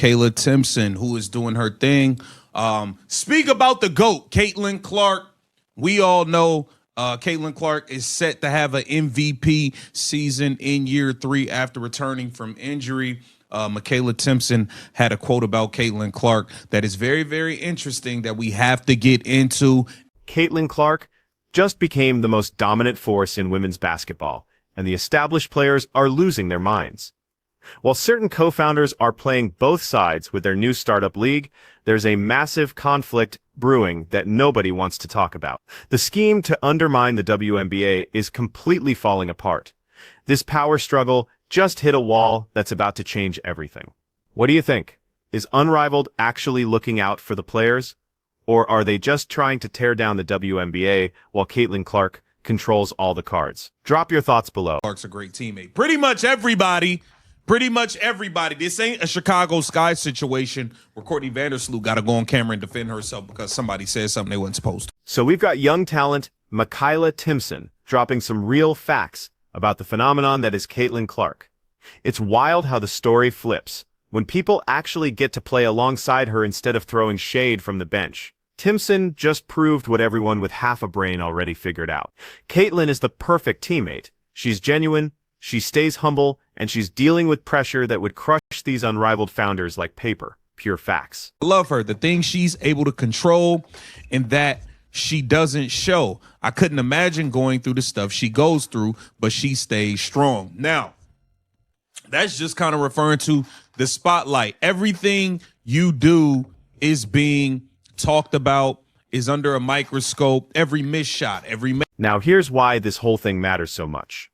Michaela Timpson, who is doing her thing. Speak about the GOAT, Caitlin Clark. We all know Caitlin Clark is set to have an MVP season in year 3 after returning from injury. Michaela Timpson had a quote about Caitlin Clark that is very, very interesting that we have to get into. Caitlin Clark just became the most dominant force in women's basketball, and the established players are losing their minds. While certain co-founders are playing both sides with their new startup league, there's a massive conflict brewing that nobody wants to talk about. The scheme to undermine the WNBA is completely falling apart. This power struggle just hit a wall that's about to change everything. What do you think? Is Unrivaled actually looking out for the players? Or are they just trying to tear down the WNBA while Caitlin Clark controls all the cards? Drop your thoughts below. Clark's a great teammate. Pretty much everybody. This ain't a Chicago Sky situation where Courtney Vandersloot got to go on camera and defend herself because somebody said something they weren't supposed to. So we've got young talent Michaela Timpson dropping some real facts about the phenomenon that is Caitlin Clark. It's wild how the story flips when people actually get to play alongside her instead of throwing shade from the bench. Timpson just proved what everyone with half a brain already figured out. Caitlin is the perfect teammate. She's genuine, she stays humble, and she's dealing with pressure that would crush these Unrivaled founders like paper. Pure facts. I love her. The things she's able to control and that she doesn't show. I couldn't imagine going through the stuff she goes through, but she stays strong. Now, that's just kind of referring to the spotlight. Everything you do is being talked about, is under a microscope. Every missed shot, Now here's why this whole thing matters so much.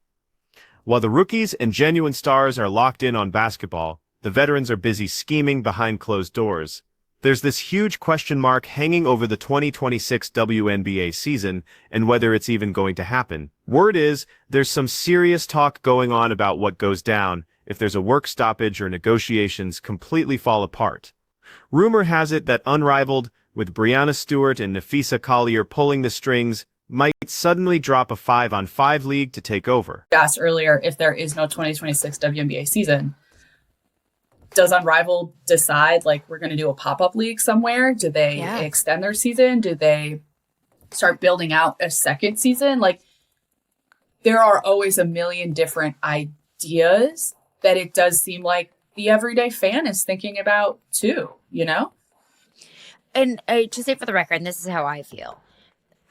While the rookies and genuine stars are locked in on basketball, the veterans are busy scheming behind closed doors. There's this huge question mark hanging over the 2026 WNBA season and whether it's even going to happen. Word is, there's some serious talk going on about what goes down if there's a work stoppage or negotiations completely fall apart. Rumor has it that Unrivaled, with Breanna Stewart and Nafisa Collier pulling the strings, might suddenly drop a 5-on-5 league to take over. I asked earlier if there is no 2026 WNBA season. Does Unrivaled decide, like, we're going to do a pop-up league somewhere? Do they extend their season? Do they start building out a second season? Like, there are always a million different ideas that it does seem like the everyday fan is thinking about too, you know? And to say for the record, and this is how I feel,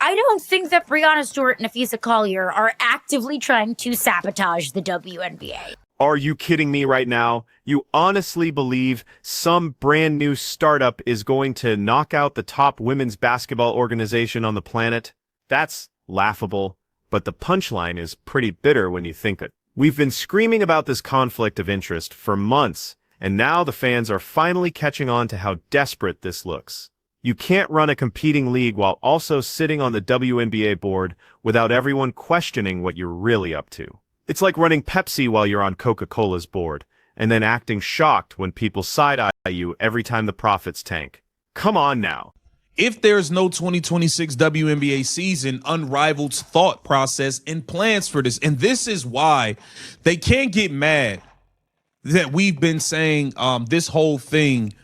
I don't think that Breanna Stewart and Nafisa Collier are actively trying to sabotage the WNBA. Are you kidding me right now? You honestly believe some brand new startup is going to knock out the top women's basketball organization on the planet? That's laughable, but the punchline is pretty bitter when you think it. We've been screaming about this conflict of interest for months, and now the fans are finally catching on to how desperate this looks. You can't run a competing league while also sitting on the WNBA board without everyone questioning what you're really up to. It's like running Pepsi while you're on Coca-Cola's board, and then acting shocked when people side-eye you every time the profits tank. Come on now. If there's no 2026 WNBA season, Unrivaled's thought process and plans for this, and this is why they can't get mad that we've been saying this whole thing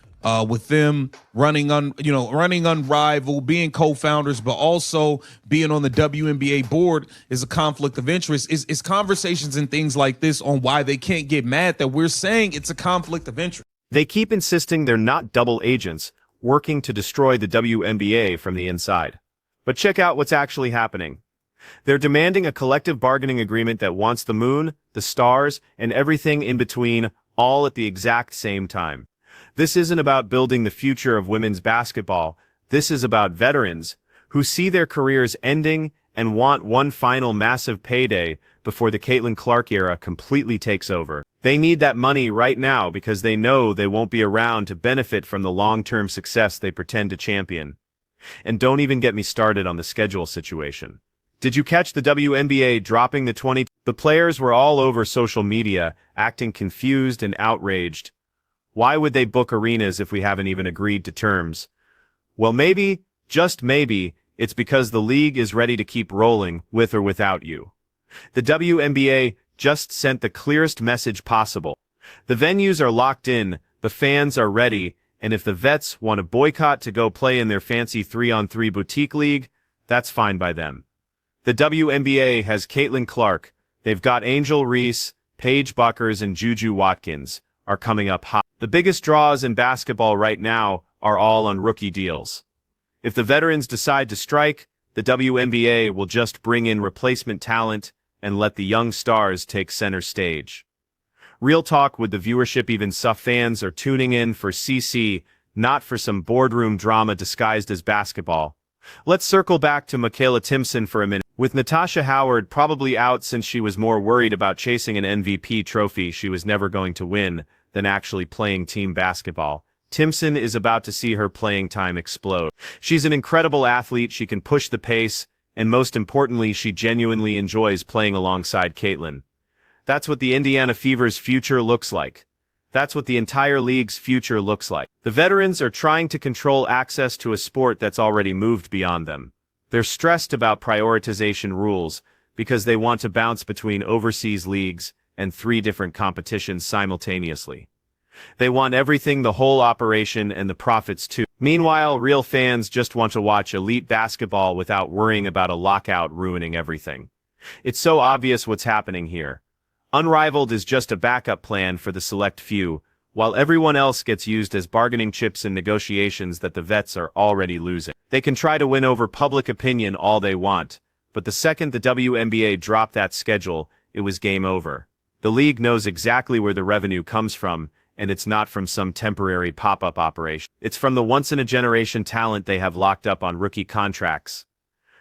with them running Unrivaled, being co-founders, but also being on the WNBA board is a conflict of interest. Is conversations and things like this on why they can't get mad that we're saying it's a conflict of interest. They keep insisting they're not double agents, working to destroy the WNBA from the inside. But check out what's actually happening. They're demanding a collective bargaining agreement that wants the moon, the stars, and everything in between all at the exact same time. This isn't about building the future of women's basketball. This is about veterans who see their careers ending and want one final massive payday before the Caitlin Clark era completely takes over. They need that money right now because they know they won't be around to benefit from the long-term success they pretend to champion. And don't even get me started on the schedule situation. Did you catch the WNBA dropping the 20? The players were all over social media, acting confused and outraged. Why would they book arenas if we haven't even agreed to terms? Well, maybe, just maybe, it's because the league is ready to keep rolling with or without you. The WNBA just sent the clearest message possible. The venues are locked in, The fans are ready, and if the vets want to boycott to go play in their fancy 3-on-3 boutique league, that's fine by them. The WNBA has Caitlin Clark. They've got Angel Reese, Paige Buckers, and Juju Watkins are coming up hot. The biggest draws in basketball right now are all on rookie deals. If the veterans decide to strike, the WNBA will just bring in replacement talent and let the young stars take center stage. Real talk, with the viewership even SUF fans are tuning in for CC, not for some boardroom drama disguised as basketball. Let's circle back to Makayla Timpson for a minute. With Natasha Howard probably out since she was more worried about chasing an MVP trophy she was never going to win than actually playing team basketball, Timpson is about to see her playing time explode. She's an incredible athlete, she can push the pace, and most importantly, she genuinely enjoys playing alongside Caitlin. That's what the Indiana Fever's future looks like. That's what the entire league's future looks like. The veterans are trying to control access to a sport that's already moved beyond them. They're stressed about prioritization rules because they want to bounce between overseas leagues and 3 different competitions simultaneously. They want everything, the whole operation, and the profits too. Meanwhile, real fans just want to watch elite basketball without worrying about a lockout ruining everything. It's so obvious what's happening here. Unrivaled is just a backup plan for the select few, while everyone else gets used as bargaining chips in negotiations that the vets are already losing. They can try to win over public opinion all they want, but the second the WNBA dropped that schedule, it was game over. The league knows exactly where the revenue comes from, and it's not from some temporary pop-up operation. It's from the once-in-a-generation talent they have locked up on rookie contracts.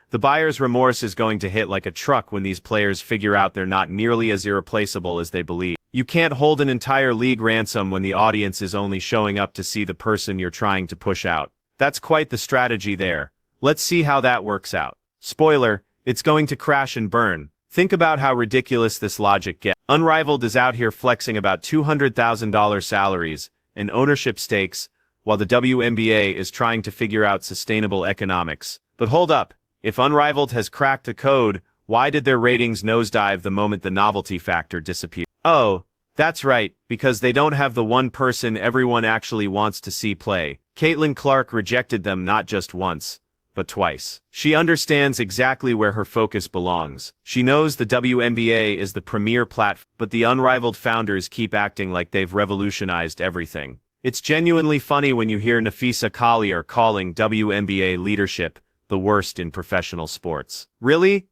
The buyer's remorse is going to hit like a truck when these players figure out they're not nearly as irreplaceable as they believe. You can't hold an entire league ransom when the audience is only showing up to see the person you're trying to push out. That's quite the strategy there. Let's see how that works out. Spoiler, it's going to crash and burn. Think about how ridiculous this logic gets. Unrivaled is out here flexing about $200,000 salaries and ownership stakes, while the WNBA is trying to figure out sustainable economics. But hold up. If Unrivaled has cracked the code, why did their ratings nosedive the moment the novelty factor disappeared? Oh, that's right, because they don't have the one person everyone actually wants to see play. Caitlin Clark rejected them not just once, but twice. She understands exactly where her focus belongs. She knows the WNBA is the premier platform, but the Unrivaled founders keep acting like they've revolutionized everything. It's genuinely funny when you hear Nafisa Collier calling WNBA leadership the worst in professional sports. Really?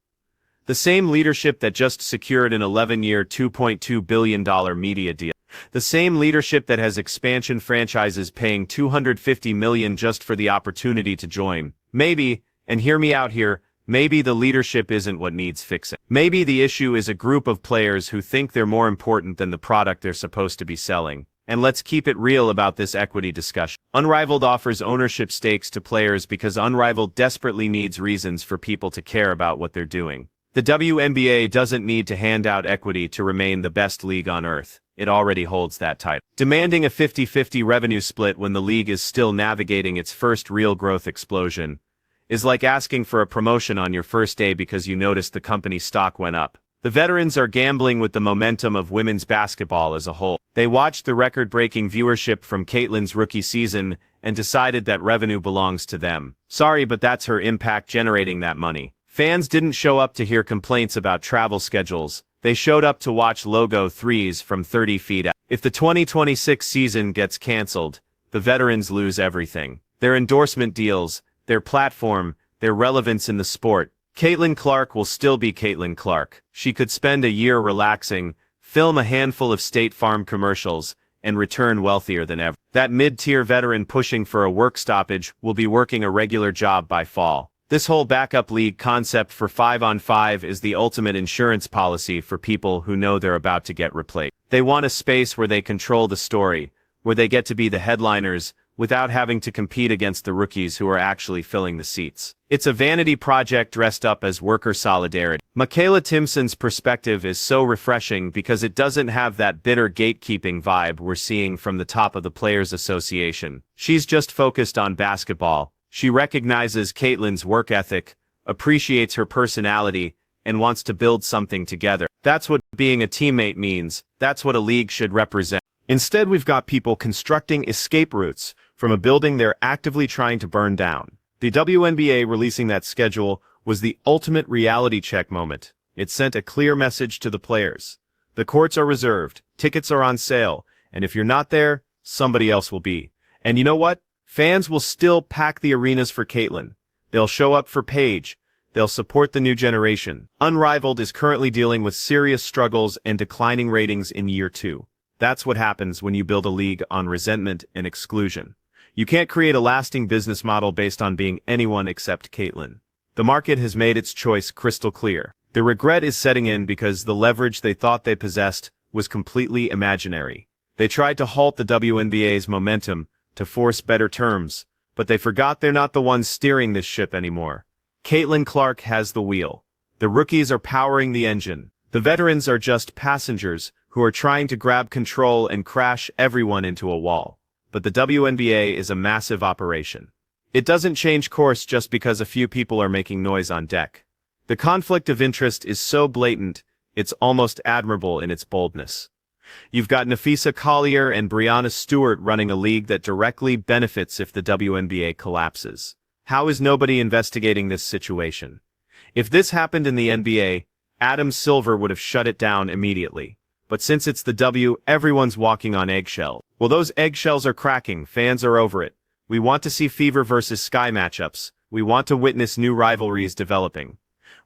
The same leadership that just secured an 11-year, $2.2 billion media deal. The same leadership that has expansion franchises paying $250 million just for the opportunity to join. Maybe, and hear me out here, maybe the leadership isn't what needs fixing. Maybe the issue is a group of players who think they're more important than the product they're supposed to be selling. And let's keep it real about this equity discussion. Unrivaled offers ownership stakes to players because Unrivaled desperately needs reasons for people to care about what they're doing. The WNBA doesn't need to hand out equity to remain the best league on earth. It already holds that title. Demanding a 50-50 revenue split when the league is still navigating its first real growth explosion is like asking for a promotion on your first day because you noticed the company's stock went up. The veterans are gambling with the momentum of women's basketball as a whole. They watched the record-breaking viewership from Caitlin's rookie season and decided that revenue belongs to them. Sorry, but that's her impact generating that money. Fans didn't show up to hear complaints about travel schedules. They showed up to watch logo threes from 30 feet out. If the 2026 season gets canceled, the veterans lose everything. Their endorsement deals, their platform, their relevance in the sport. Caitlin Clark will still be Caitlin Clark. She could spend a year relaxing, film a handful of State Farm commercials, and return wealthier than ever. That mid-tier veteran pushing for a work stoppage will be working a regular job by fall. This whole backup league concept for 5-on-5 is the ultimate insurance policy for people who know they're about to get replaced. They want a space where they control the story, where they get to be the headliners, without having to compete against the rookies who are actually filling the seats. It's a vanity project dressed up as worker solidarity. Makayla Timpson's perspective is so refreshing because it doesn't have that bitter gatekeeping vibe we're seeing from the top of the Players Association. She's just focused on basketball. She recognizes Caitlin's work ethic, appreciates her personality, and wants to build something together. That's what being a teammate means. That's what a league should represent. Instead, we've got people constructing escape routes from a building they're actively trying to burn down. The WNBA releasing that schedule was the ultimate reality check moment. It sent a clear message to the players. The courts are reserved, tickets are on sale, and if you're not there, somebody else will be. And you know what? Fans will still pack the arenas for Caitlin. They'll show up for Paige. They'll support the new generation. Unrivaled is currently dealing with serious struggles and declining ratings in year 2. That's what happens when you build a league on resentment and exclusion. You can't create a lasting business model based on being anyone except Caitlin. The market has made its choice crystal clear. The regret is setting in because the leverage they thought they possessed was completely imaginary. They tried to halt the WNBA's momentum to force better terms, but they forgot they're not the ones steering this ship anymore. Caitlin Clark has the wheel. The rookies are powering the engine. The veterans are just passengers who are trying to grab control and crash everyone into a wall. But the WNBA is a massive operation. It doesn't change course just because a few people are making noise on deck. The conflict of interest is so blatant, it's almost admirable in its boldness. You've got Nafisa Collier and Breanna Stewart running a league that directly benefits if the WNBA collapses. How is nobody investigating this situation? If this happened in the NBA, Adam Silver would have shut it down immediately. But since it's the W, everyone's walking on eggshells. Well, those eggshells are cracking, fans are over it. We want to see Fever versus Sky matchups. We want to witness new rivalries developing.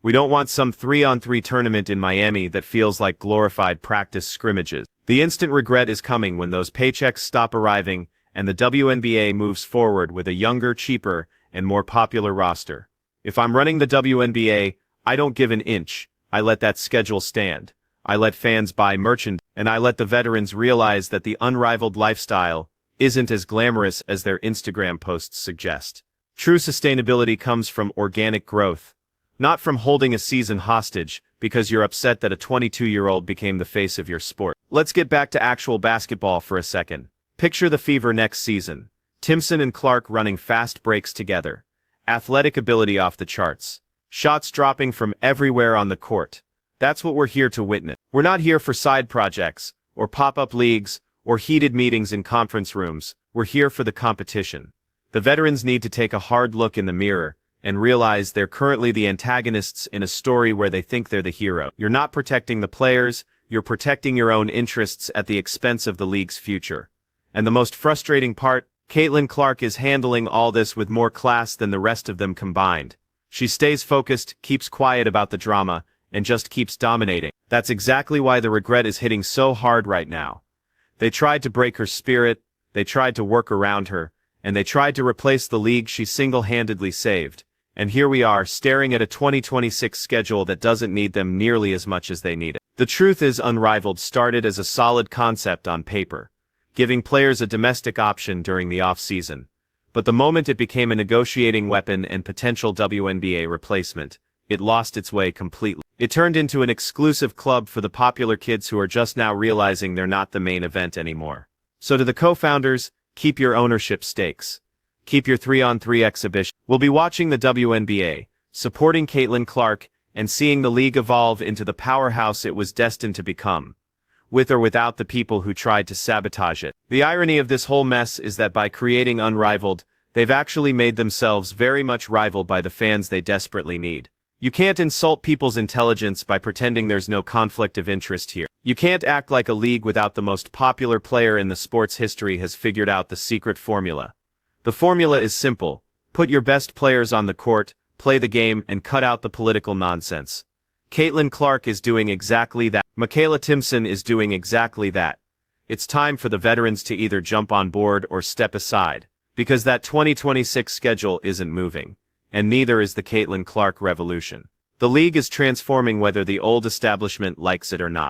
We don't want some 3-on-3 tournament in Miami that feels like glorified practice scrimmages. The instant regret is coming when those paychecks stop arriving and the WNBA moves forward with a younger, cheaper, and more popular roster. If I'm running the WNBA, I don't give an inch. I let that schedule stand. I let fans buy merchandise, and I let the veterans realize that the unrivaled lifestyle isn't as glamorous as their Instagram posts suggest. True sustainability comes from organic growth, not from holding a season hostage because you're upset that a 22-year-old became the face of your sport. Let's get back to actual basketball for a second. Picture the Fever next season. Timpson and Clark running fast breaks together. Athletic ability off the charts. Shots dropping from everywhere on the court. That's what we're here to witness. We're not here for side projects, or pop-up leagues, or heated meetings in conference rooms. We're here for the competition. The veterans need to take a hard look in the mirror and realize they're currently the antagonists in a story where they think they're the hero. You're not protecting the players, you're protecting your own interests at the expense of the league's future. And the most frustrating part, Caitlin Clark is handling all this with more class than the rest of them combined. She stays focused, keeps quiet about the drama, and just keeps dominating. That's exactly why the regret is hitting so hard right now. They tried to break her spirit, they tried to work around her, and they tried to replace the league she single-handedly saved. And here we are, staring at a 2026 schedule that doesn't need them nearly as much as they need it. The truth is, Unrivaled started as a solid concept on paper, giving players a domestic option during the off-season. But the moment it became a negotiating weapon and potential WNBA replacement, it lost its way completely. It turned into an exclusive club for the popular kids who are just now realizing they're not the main event anymore. So to the co-founders, keep your ownership stakes. Keep your 3-on-3 exhibition. We'll be watching the WNBA, supporting Caitlin Clark, and seeing the league evolve into the powerhouse it was destined to become, with or without the people who tried to sabotage it. The irony of this whole mess is that by creating Unrivaled, they've actually made themselves very much rivaled by the fans they desperately need. You can't insult people's intelligence by pretending there's no conflict of interest here. You can't act like a league without the most popular player in the sport's history has figured out the secret formula. The formula is simple. Put your best players on the court, play the game, and cut out the political nonsense. Caitlin Clark is doing exactly that. Michaela Timpson is doing exactly that. It's time for the veterans to either jump on board or step aside, because that 2026 schedule isn't moving. And neither is the Caitlin Clark revolution. The league is transforming whether the old establishment likes it or not.